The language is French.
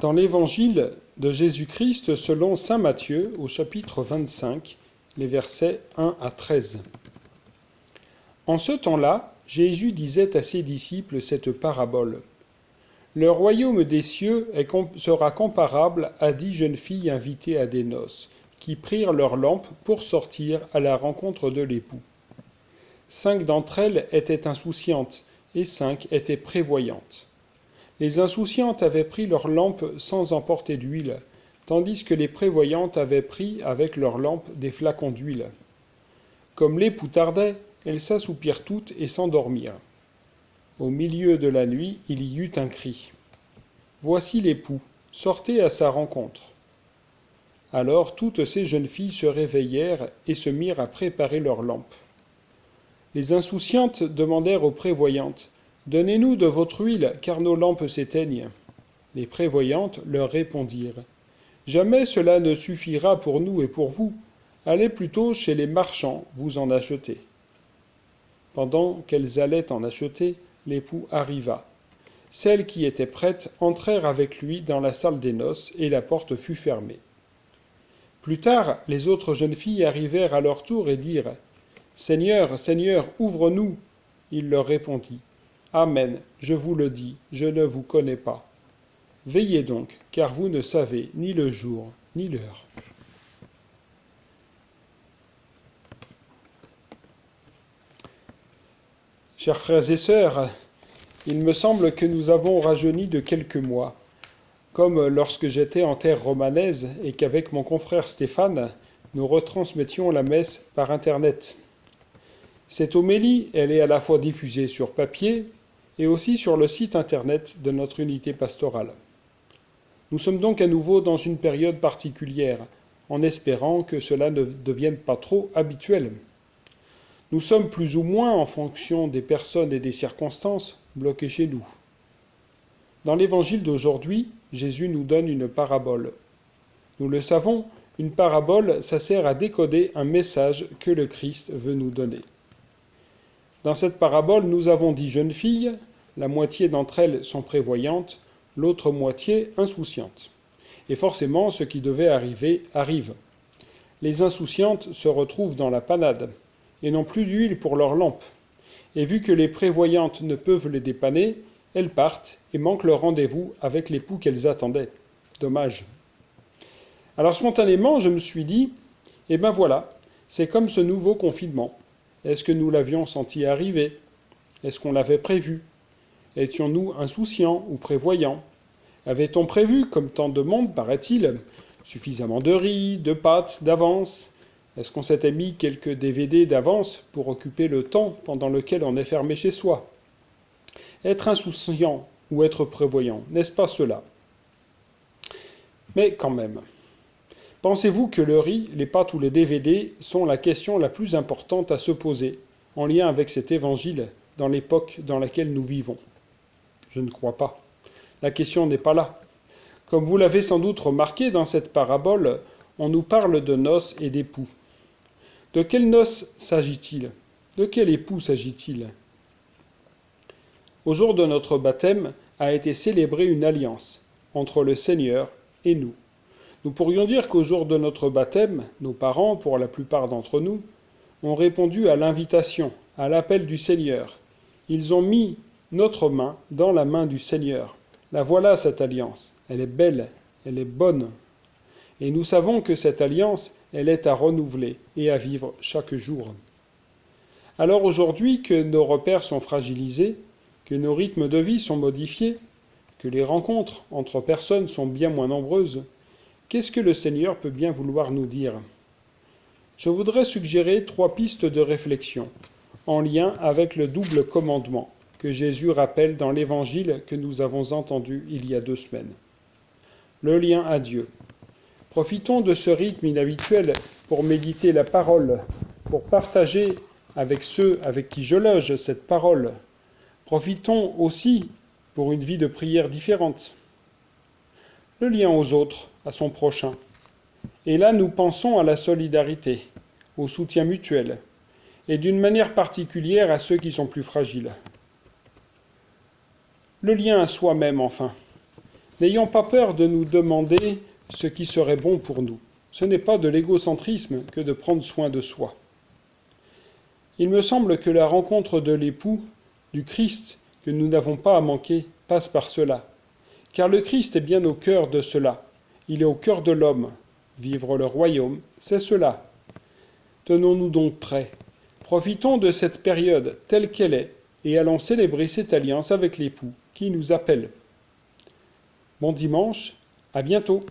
Dans l'évangile de Jésus-Christ selon saint Matthieu, au chapitre 25, les versets 1 à 13. En ce temps-là, Jésus disait à ses disciples cette parabole. Le royaume des cieux sera comparable à 10 jeunes filles invitées à des noces, qui prirent leurs lampes pour sortir à la rencontre de l'époux. 5 d'entre elles étaient insouciantes et 5 étaient prévoyantes. Les insouciantes avaient pris leurs lampes sans emporter d'huile, tandis que les prévoyantes avaient pris avec leurs lampes des flacons d'huile. Comme l'époux tardait, elles s'assoupirent toutes et s'endormirent. Au milieu de la nuit, il y eut un cri. « Voici l'époux, sortez à sa rencontre. » Alors toutes ces jeunes filles se réveillèrent et se mirent à préparer leurs lampes. Les insouciantes demandèrent aux prévoyantes. « Donnez-nous de votre huile, car nos lampes s'éteignent. » Les prévoyantes leur répondirent. « Jamais cela ne suffira pour nous et pour vous. Allez plutôt chez les marchands vous en acheter. » Pendant qu'elles allaient en acheter, l'époux arriva. Celles qui étaient prêtes entrèrent avec lui dans la salle des noces, et la porte fut fermée. Plus tard, les autres jeunes filles arrivèrent à leur tour et dirent « Seigneur, Seigneur, ouvre-nous !» Il leur répondit « Amen, je vous le dis, je ne vous connais pas. Veillez donc, car vous ne savez ni le jour, ni l'heure. » Chers frères et sœurs, il me semble que nous avons rajeuni de quelques mois, comme lorsque j'étais en terre romanaise et qu'avec mon confrère Stéphane, nous retransmettions la messe par Internet. Cette homélie, elle est à la fois diffusée sur papier et aussi sur le site Internet de notre unité pastorale. Nous sommes donc à nouveau dans une période particulière, en espérant que cela ne devienne pas trop habituel. Nous sommes plus ou moins, en fonction des personnes et des circonstances, bloqués chez nous. Dans l'évangile d'aujourd'hui, Jésus nous donne une parabole. Nous le savons, une parabole, ça sert à décoder un message que le Christ veut nous donner. Dans cette parabole, nous avons 10 jeunes filles, la moitié d'entre elles sont prévoyantes, l'autre moitié insouciantes. Et forcément, ce qui devait arriver arrive. Les insouciantes se retrouvent dans la panade, et n'ont plus d'huile pour leurs lampes. Et vu que les prévoyantes ne peuvent les dépanner, elles partent et manquent leur rendez-vous avec l'époux qu'elles attendaient. Dommage. Alors spontanément, je me suis dit, eh ben voilà, c'est comme ce nouveau confinement. Est-ce que nous l'avions senti arriver? Est-ce qu'on l'avait prévu? Étions-nous insouciants ou prévoyants? Avait-on prévu, comme tant de monde, paraît-il, suffisamment de riz, de pâtes, d'avance? Est-ce qu'on s'était mis quelques DVD d'avance pour occuper le temps pendant lequel on est fermé chez soi? Être insouciant ou être prévoyant, n'est-ce pas cela? Mais quand même, pensez-vous que le riz, les pâtes ou les DVD sont la question la plus importante à se poser, en lien avec cet évangile, dans l'époque dans laquelle nous vivons? Je ne crois pas. La question n'est pas là. Comme vous l'avez sans doute remarqué dans cette parabole, on nous parle de noces et d'époux. De quelles noces s'agit-il? De quel époux s'agit-il? Au jour de notre baptême a été célébrée une alliance entre le Seigneur et nous. Nous pourrions dire qu'au jour de notre baptême, nos parents, pour la plupart d'entre nous, ont répondu à l'invitation, à l'appel du Seigneur. Ils ont mis notre main dans la main du Seigneur. La voilà cette alliance. Elle est belle, elle est bonne. Et nous savons que cette alliance, elle est à renouveler et à vivre chaque jour. Alors aujourd'hui que nos repères sont fragilisés, que nos rythmes de vie sont modifiés, que les rencontres entre personnes sont bien moins nombreuses, qu'est-ce que le Seigneur peut bien vouloir nous dire? Je voudrais suggérer 3 pistes de réflexion, en lien avec le double commandement que Jésus rappelle dans l'évangile que nous avons entendu il y a 2 semaines. Le lien à Dieu. Profitons de ce rythme inhabituel pour méditer la parole, pour partager avec ceux avec qui je loge cette parole. Profitons aussi pour une vie de prière différente. Le lien aux autres, à son prochain. Et là, nous pensons à la solidarité, au soutien mutuel, et d'une manière particulière à ceux qui sont plus fragiles. Le lien à soi-même, enfin. N'ayons pas peur de nous demander ce qui serait bon pour nous. Ce n'est pas de l'égocentrisme que de prendre soin de soi. Il me semble que la rencontre de l'époux, du Christ, que nous n'avons pas à manquer, passe par cela. Car le Christ est bien au cœur de cela. Il est au cœur de l'homme. Vivre le royaume, c'est cela. Tenons-nous donc prêts. Profitons de cette période telle qu'elle est et allons célébrer cette alliance avec l'époux qui nous appelle. Bon dimanche, à bientôt.